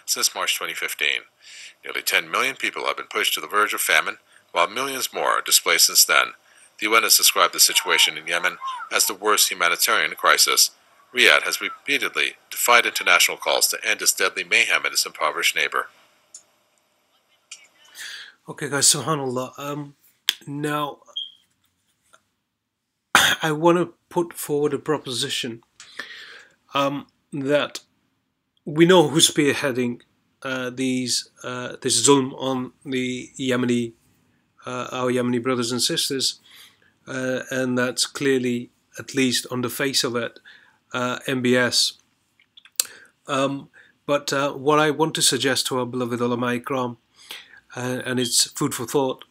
since March 2015. Nearly 10 million people have been pushed to the verge of famine, while millions more are displaced since then. The UN has described the situation in Yemen as the worst humanitarian crisis. Riyadh has repeatedly defied international calls to end this deadly mayhem in its impoverished neighbor. Okay, guys, subhanAllah. Now, I want to put forward a proposition that we know who's spearheading this zulm on the Yemeni, our Yemeni brothers and sisters, and that's clearly, at least on the face of it, MBS. But what I want to suggest to our beloved ulama ikram, and it's food for thought,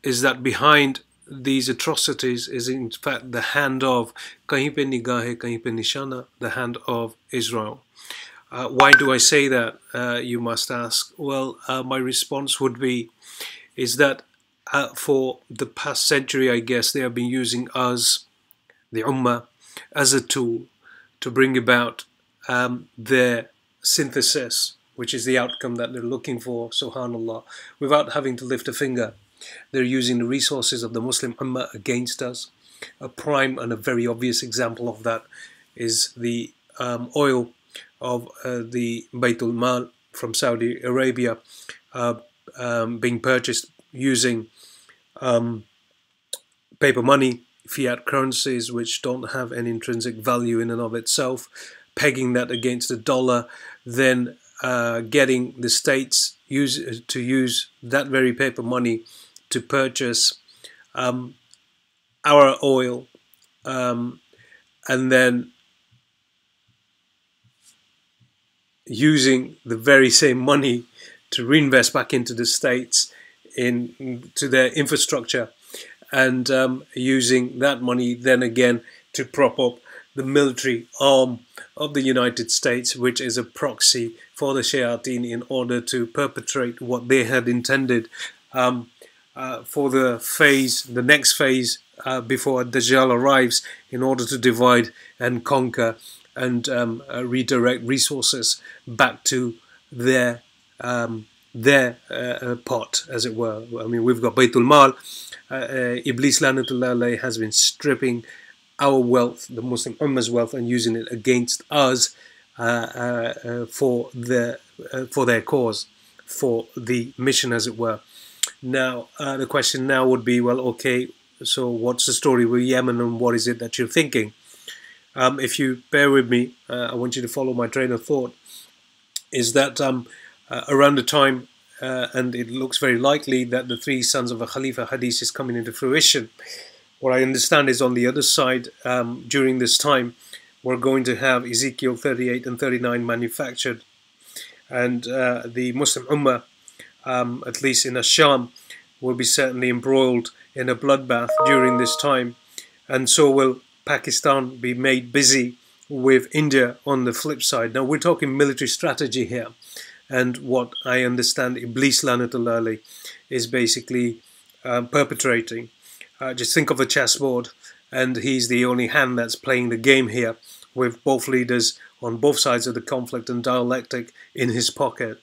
is that behind these atrocities is in fact the hand of kahin pe nigah hai, kahin pe nishana, the hand of Israel. Why do I say that, you must ask? Well, my response would be, is that for the past century, I guess, they have been using us, the Ummah, as a tool to bring about their synthesis, which is the outcome that they're looking for, subhanAllah, without having to lift a finger. They're using the resources of the Muslim Ummah against us. A prime and a very obvious example of that is the oil of the Baytul Mal from Saudi Arabia being purchased using paper money, fiat currencies which don't have any intrinsic value in and of itself, pegging that against the dollar, then getting the states to use that very paper money to purchase our oil, and then using the very same money to reinvest back into the states, into their infrastructure, and using that money then again to prop up the military arm of the United States, which is a proxy for the Shayateen in order to perpetrate what they had intended for the next phase before Dajjal arrives, in order to divide and conquer and redirect resources back to their pot, as it were. I mean, we've got Baytul Mal. Iblis Lanatullah alayhi has been stripping our wealth, the Muslim Ummah's wealth, and using it against us for their cause, for the mission, as it were. Now, the question now would be, well, okay, so what's the story with Yemen, and what is it that you're thinking? If you bear with me, I want you to follow my train of thought, is that around the time, and it looks very likely that the three sons of a khalifa hadith is coming into fruition. What I understand is on the other side, during this time, we're going to have Ezekiel 38 and 39 manufactured. And the Muslim Ummah, at least in Asham, will be certainly embroiled in a bloodbath during this time. And so will Pakistan be made busy with India on the flip side. Now, we're talking military strategy here. And what I understand Iblis Lanatullah alayhi is basically perpetrating. Just think of a chessboard, and he's the only hand that's playing the game here, with both leaders on both sides of the conflict and dialectic in his pocket.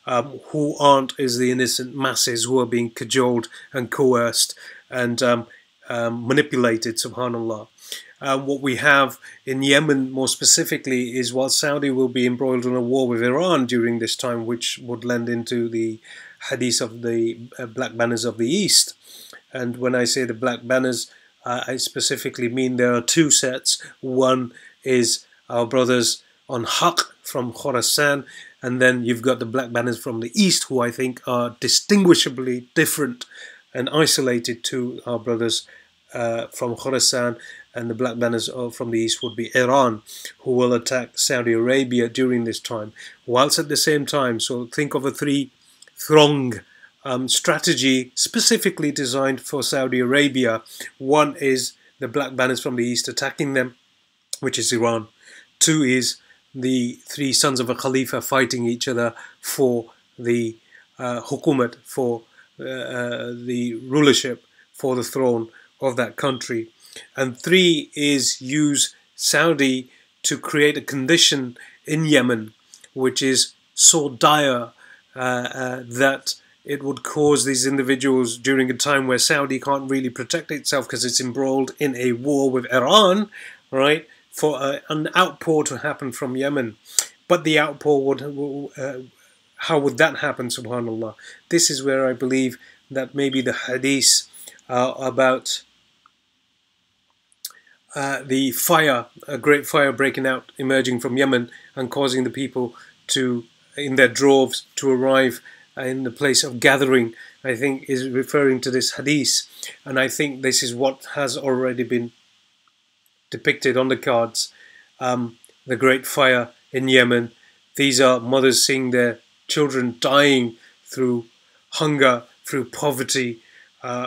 Who aren't is the innocent masses who are being cajoled and coerced and manipulated, subhanAllah. What we have in Yemen more specifically is, while Saudi will be embroiled in a war with Iran during this time, which would lend into the hadith of the black banners of the East. And when I say the black banners, I specifically mean there are two sets. One is our brothers on Haqq from Khorasan, and then you've got the black banners from the East, who I think are distinguishably different and isolated to our brothers from Khorasan. And the black banners from the East would be Iran, who will attack Saudi Arabia during this time, whilst at the same time, so think of a three-throng strategy specifically designed for Saudi Arabia. One is the black banners from the East attacking them, which is Iran. Two is the three sons of a khalifa fighting each other for the hukumat, for the rulership, for the throne of that country. And three is use Saudi to create a condition in Yemen, which is so dire that it would cause these individuals during a time where Saudi can't really protect itself because it's embroiled in a war with Iran, right? For an outpour to happen from Yemen. But the outpour would, how would that happen, subhanAllah? This is where I believe that maybe the hadith about the fire, a great fire breaking out, emerging from Yemen and causing the people to, in their droves, to arrive in the place of gathering, I think is referring to this hadith. And I think this is what has already been depicted on the cards. The great fire in Yemen. These are mothers seeing their children dying through hunger, through poverty,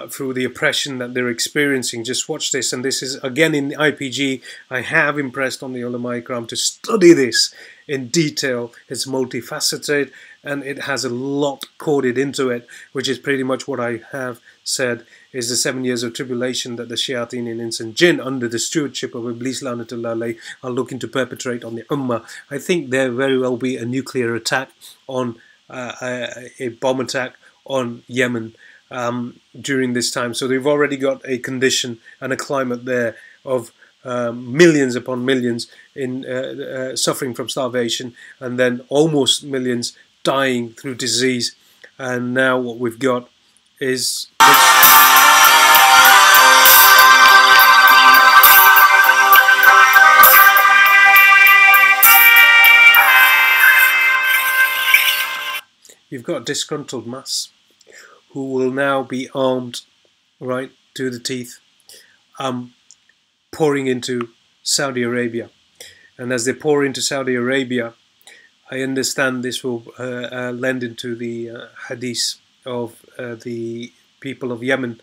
through the oppression that they're experiencing. Just watch this, and this is again in the IPG. I have impressed on the ulama ikram to study this in detail. It's multifaceted and it has a lot coded into it, which is pretty much what I have said is the 7 years of tribulation that the shayateen in ins and jinn under the stewardship of Iblis Lanatullah alayh are looking to perpetrate on the ummah. I think there very well be a nuclear attack on a bomb attack on Yemen during this time. So they've already got a condition and a climate there of millions upon millions in suffering from starvation, and then almost millions dying through disease. And now what we've got is you've got a disgruntled mass who will now be armed right to the teeth, pouring into Saudi Arabia. And as they pour into Saudi Arabia, I understand this will lend into the hadith of the people of Yemen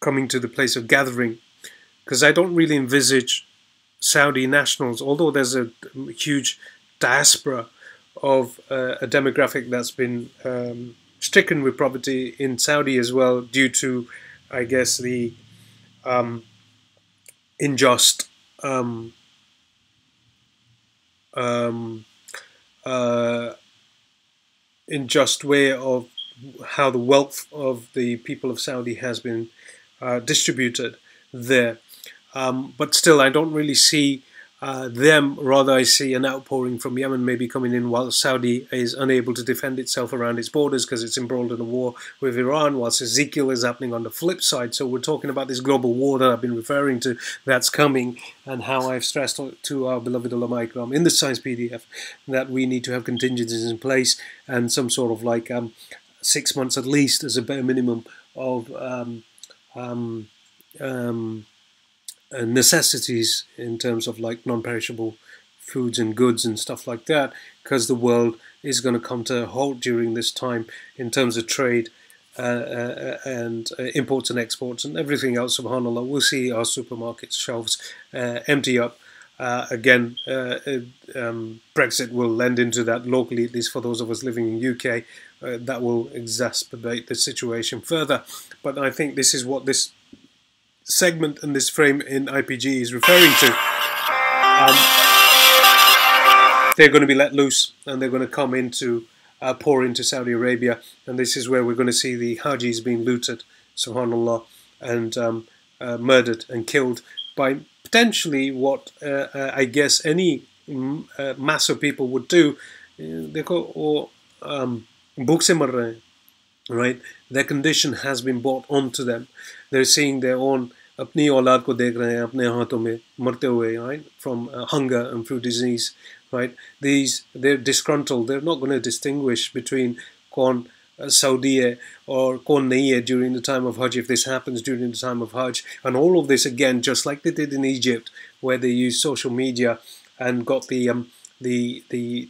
coming to the place of gathering, because I don't really envisage Saudi nationals, although there's a huge diaspora of a demographic that's been stricken with poverty in Saudi as well, due to, I guess, the unjust unjust way of how the wealth of the people of Saudi has been distributed there. But still, I don't really see them. Rather, I see an outpouring from Yemen maybe coming in while Saudi is unable to defend itself around its borders because it's embroiled in a war with Iran, whilst Ezekiel is happening on the flip side. So we're talking about this global war that I've been referring to that's coming, and how I've stressed to our beloved ulama ikram in the science PDF that we need to have contingencies in place and some sort of like 6 months at least as a bare minimum of necessities in terms of like non-perishable foods and goods and stuff like that, because the world is going to come to a halt during this time in terms of trade and imports and exports and everything else. Subhanallah, we'll see our supermarket shelves empty up. Again, Brexit will lend into that locally, at least for those of us living in UK. That will exacerbate the situation further. But I think this is what this segment and this frame in IPG is referring to. They're going to be let loose and they're going to come into pour into Saudi Arabia, and this is where we're going to see the Hajis being looted, subhanallah, and murdered and killed by potentially what I guess any mass of people would do. Right? Their condition has been brought onto them. They're seeing their own apni aulad ko dekh rahe hain apne haathon mein marte hue, right, from hunger and through disease, right? They're disgruntled. They're not going to distinguish between kaun Saudi hai or kaun nahi hai during the time of Hajj, if this happens during the time of Hajj. And all of this, again, just like they did in Egypt, where they used social media and got the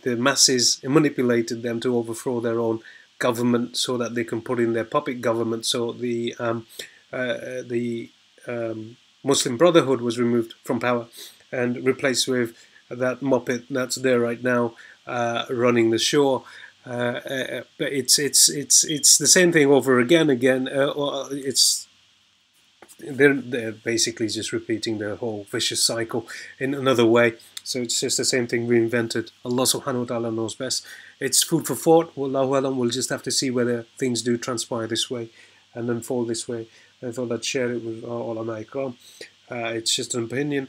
masses and manipulated them to overthrow their own government so that they can put in their puppet government. So the Muslim Brotherhood was removed from power and replaced with that muppet that's there right now running the show. But it's the same thing over again. They're basically just repeating the whole vicious cycle in another way. So it's just the same thing reinvented. Allah subhanahu wa ta'ala knows best. It's food for thought. Wallahu alam, we'll just have to see whether things do transpire this way and unfold this way. I thought I'd share it with our ulama ikram. It's just an opinion.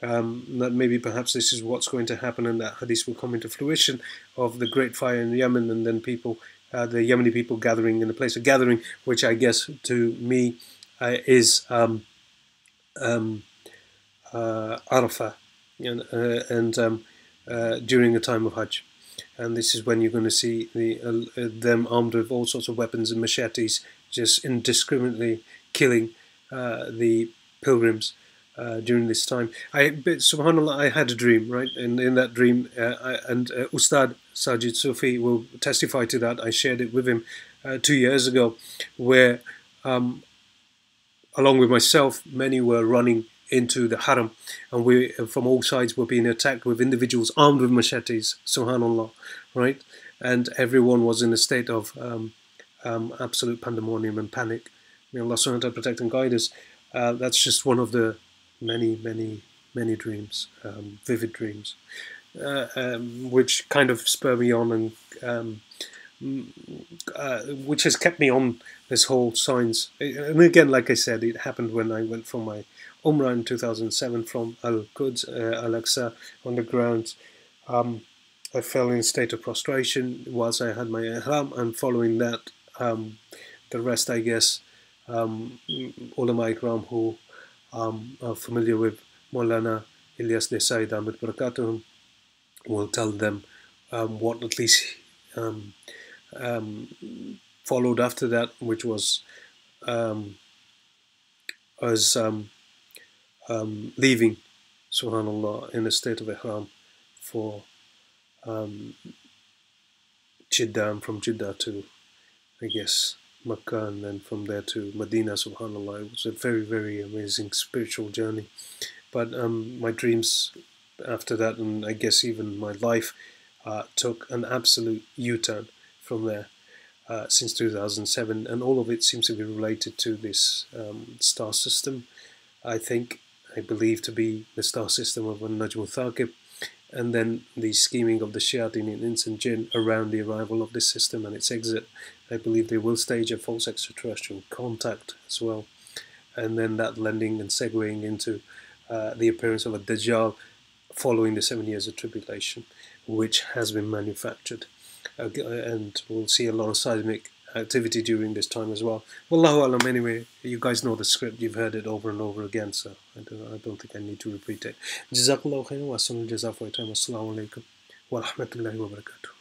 That maybe perhaps this is what's going to happen, and that hadith will come into fruition of the great fire in Yemen, and then people, the Yemeni people gathering in a place of gathering, which I guess to me is Arafah, and during the time of Hajj. And this is when you're going to see them armed with all sorts of weapons and machetes, just indiscriminately killing the pilgrims during this time. Subhanallah, I had a dream, right? And in that dream, Ustad Sajid Sufi will testify to that. I shared it with him 2 years ago, where along with myself, many were running into the haram, and we from all sides were being attacked with individuals armed with machetes, subhanallah, right? And everyone was in a state of absolute pandemonium and panic. May Allah subhanahu wa ta'ala protect and guide us. That's just one of the many dreams, vivid dreams, which kind of spur me on, and which has kept me on this whole science. And again, like I said, it happened when I went for my Umrah in 2007 from Al-Quds, Al-Aqsa, on the ground. I fell in a state of prostration whilst I had my ihram, and following that, the rest, I guess, ulama ikram who are familiar with Maulana Ilyas Desai Damat Barakatuhum will tell them what at least followed after that, which was us leaving, subhanallah, in a state of ihram for Jeddah, and from Jeddah to, I guess, Makkah, and then from there to Medina, subhanallah. It was a very amazing spiritual journey. But my dreams after that, and I guess even my life, took an absolute U-turn from there since 2007, and all of it seems to be related to this star system. I believe to be the star system of An-Najm al-Thaqib, and then the scheming of the shayateen and ins and jinn around the arrival of this system and its exit. I believe they will stage a false extraterrestrial contact as well, and then that lending and segueing into the appearance of a Dajjal following the 7 years of tribulation, which has been manufactured. And we'll see a lot of seismic activity during this time as well. Wallahu alam, anyway, you guys know the script, you've heard it over and over again, so I don't think I need to repeat it. Jazakallahu khairan wa assalamu alaikum wa rahmatullahi wa barakatuh.